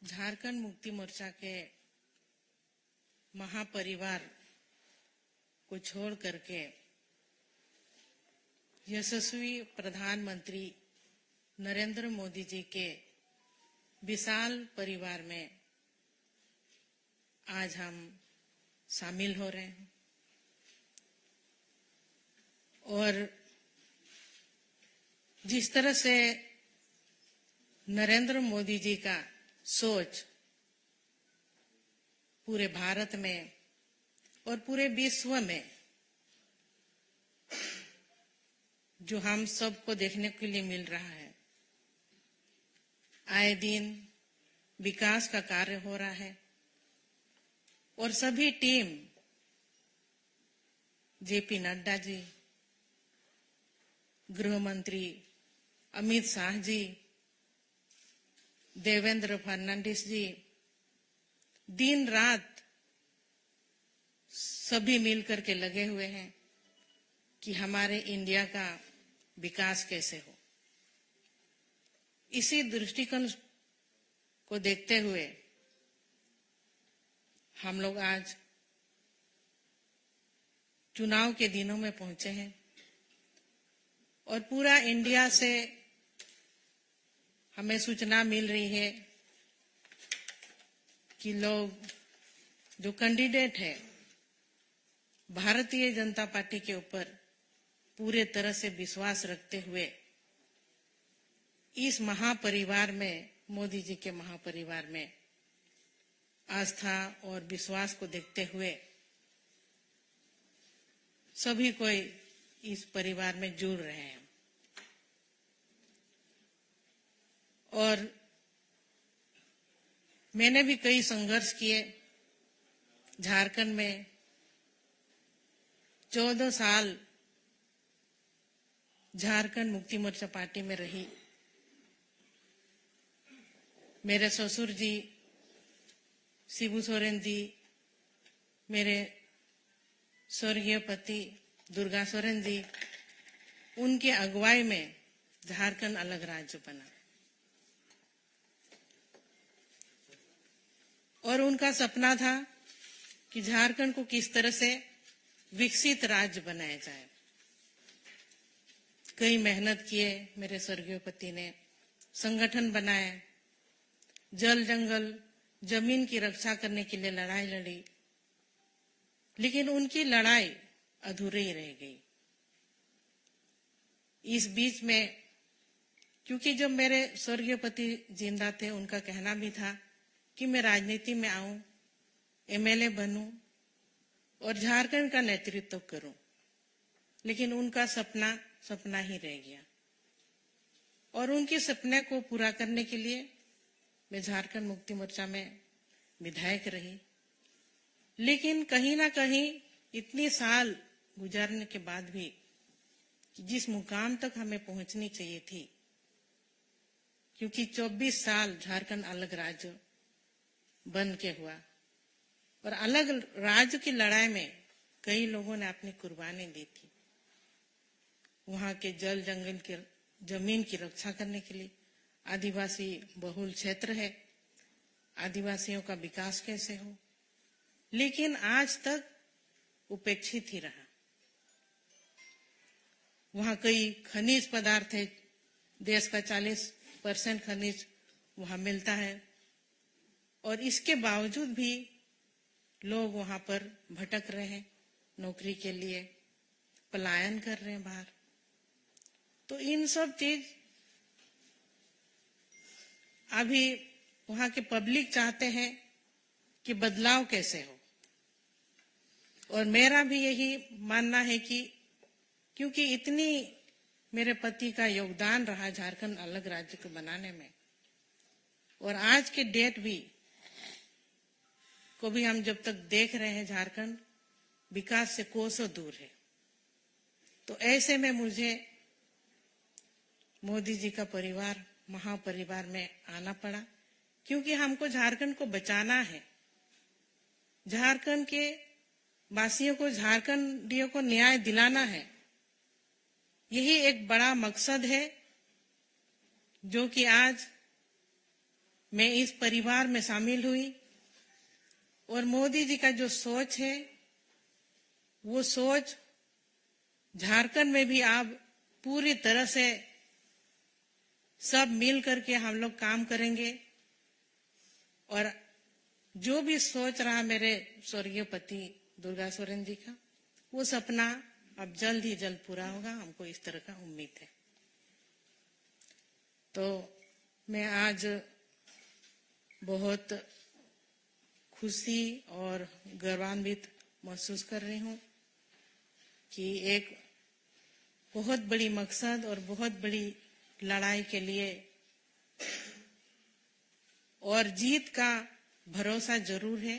झारखंड मुक्ति मोर्चा के महापरिवार को छोड़ करके यशस्वी प्रधानमंत्री नरेंद्र मोदी जी के विशाल परिवार में आज हम शामिल हो रहे हैं और जिस तरह से नरेंद्र मोदी जी का सोच पूरे भारत में और पूरे विश्व में जो हम सबको देखने के लिए मिल रहा है, आए दिन विकास का कार्य हो रहा है और सभी टीम जेपी नड्डा जी, गृह मंत्री अमित शाह जी, देवेंद्र फडणवीस जी, दिन रात सभी मिलकर के लगे हुए हैं कि हमारे इंडिया का विकास कैसे हो। इसी दृष्टिकोण को देखते हुए हम लोग आज चुनाव के दिनों में पहुंचे हैं और पूरा इंडिया से हमें सूचना मिल रही है कि लोग जो कैंडिडेट है भारतीय जनता पार्टी के ऊपर पूरे तरह से विश्वास रखते हुए इस महापरिवार में, मोदी जी के महापरिवार में आस्था और विश्वास को देखते हुए सभी कोई इस परिवार में जुड़ रहे हैं और मैंने भी कई संघर्ष किए। झारखंड में 14 साल झारखंड मुक्ति मोर्चा पार्टी में रही। मेरे ससुर जी शिबू सोरेन जी, मेरे स्वर्गीय पति दुर्गा सोरेन जी, उनके अगुवाई में झारखंड अलग राज्य बना और उनका सपना था कि झारखंड को किस तरह से विकसित राज्य बनाया जाए। कई मेहनत किए मेरे स्वर्गीय पति ने, संगठन बनाए, जल जंगल जमीन की रक्षा करने के लिए लड़ाई लड़ी, लेकिन उनकी लड़ाई अधूरी रह गई। इस बीच में क्योंकि जब मेरे स्वर्गीय पति जिंदा थे, उनका कहना भी था कि मैं राजनीति में आऊं, एमएलए बनूं और झारखंड का नेतृत्व करूं, लेकिन उनका सपना ही रह गया और उनके सपने को पूरा करने के लिए मैं झारखंड मुक्ति मोर्चा में विधायक रही। लेकिन कहीं ना कहीं इतने साल गुजारने के बाद भी जिस मुकाम तक हमें पहुंचनी चाहिए थी, क्योंकि 24 साल झारखंड अलग राज्य बन के हुआ और अलग राज्य की लड़ाई में कई लोगों ने अपनी कुर्बानी दी थी। वहां के जल जंगल के जमीन की रक्षा करने के लिए, आदिवासी बहुल क्षेत्र है, आदिवासियों का विकास कैसे हो, लेकिन आज तक उपेक्षित ही रहा। वहां कई खनिज पदार्थ है, देश का 40% खनिज वहां मिलता है और इसके बावजूद भी लोग वहां पर भटक रहे हैं, नौकरी के लिए पलायन कर रहे हैं बाहर। तो इन सब चीज अभी वहां के पब्लिक चाहते हैं कि बदलाव कैसे हो और मेरा भी यही मानना है कि क्योंकि इतनी मेरे पति का योगदान रहा झारखंड अलग राज्य को बनाने में और आज के डेट भी को भी हम जब तक देख रहे हैं झारखंड विकास से कोसों दूर है, तो ऐसे में मुझे मोदी जी का परिवार, महापरिवार में आना पड़ा, क्योंकि हमको झारखंड को बचाना है। झारखंड के वासियों को, झारखंडियों को न्याय दिलाना है। यही एक बड़ा मकसद है जो कि आज मैं इस परिवार में शामिल हुई और मोदी जी का जो सोच है वो सोच झारखंड में भी अब पूरी तरह से सब मिल करके हम लोग काम करेंगे और जो भी सोच रहा मेरे स्वर्गीय पति दुर्गा सोरेन जी का वो सपना अब जल्द ही जल्द पूरा होगा, हमको इस तरह का उम्मीद है। तो मैं आज बहुत खुशी और गौरवान्वित महसूस कर रही हूँ कि एक बहुत बड़ी मकसद और बहुत बड़ी लड़ाई के लिए और जीत का भरोसा जरूर है,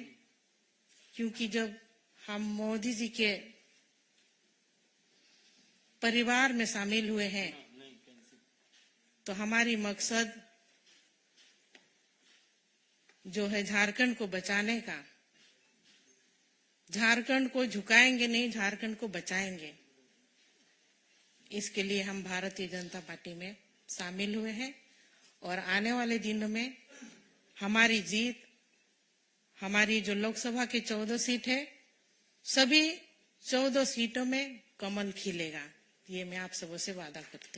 क्योंकि जब हम मोदी जी के परिवार में शामिल हुए हैं तो हमारी मकसद जो है झारखंड को बचाने का, झारखंड को झुकाएंगे नहीं, झारखंड को बचाएंगे। इसके लिए हम भारतीय जनता पार्टी में शामिल हुए हैं और आने वाले दिनों में हमारी जीत, हमारी जो लोकसभा की 14 सीट है, सभी 14 सीटों में कमल खिलेगा, ये मैं आप सबों से वादा करती हूँ।